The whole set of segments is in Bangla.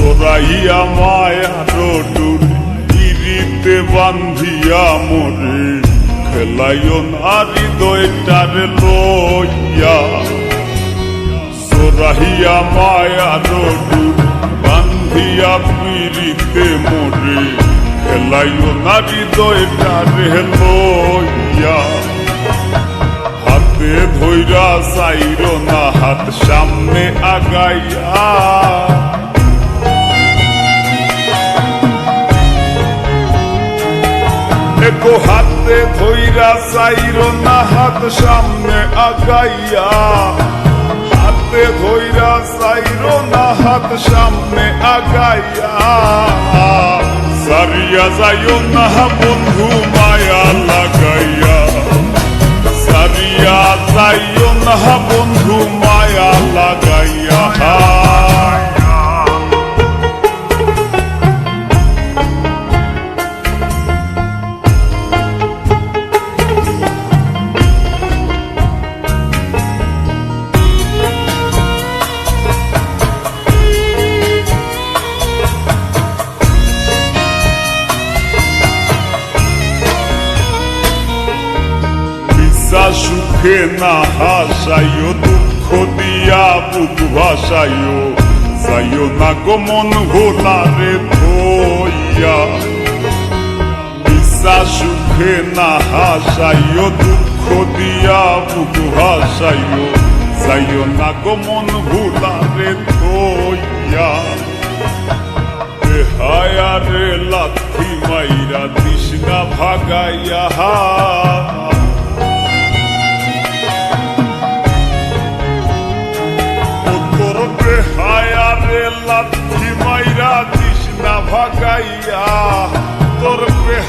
জড়াইয়া মায়ার ডোর ইরিতে বান্ধিয়া মোরে খেলাইও না হৃদয়টারে লইয়া জড়াইয়া মায়ার ডোর বান্ধিয়া পিরিতে মোরে খেলাইও না হৃদয়টারে লইয়া হাতে ধইরা চাইরো না হাত সামনে আগাইয়া একো হাতে ধইরা চাইরো না হাত সামনে আগাইয়া হাতে ধইরা চাইরো না হাত সামনে আগাইয়া সারিয়া যাইও না বন্ধু মায়া লাগাইয়া সারিয়া যাইও না বন্ধু মায়া লাগাইয়া সুখে না হাসাইও দুঃখ দিয়া বুক ভাসাইও যাইও না গো মন ভোলারে ধইয়া বিশ্বাস সুখে না হাসাইও দুঃখ দিয়া বুক ভাসাইও যাইও না গো মন ভোলারে ধইয়া বেহায়ারে লাথি মাইরা তৃষ্ণা ভাগাইয়া হায়ারে লাথি মাইরা তৃষ্ণা ভাগাইয়া তোর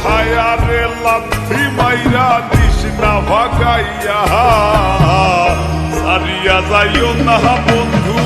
হায়ারে লাথি মাইরা তৃষ্ণা ভাগাইয়া সারিয়া যাইও না বন্ধু।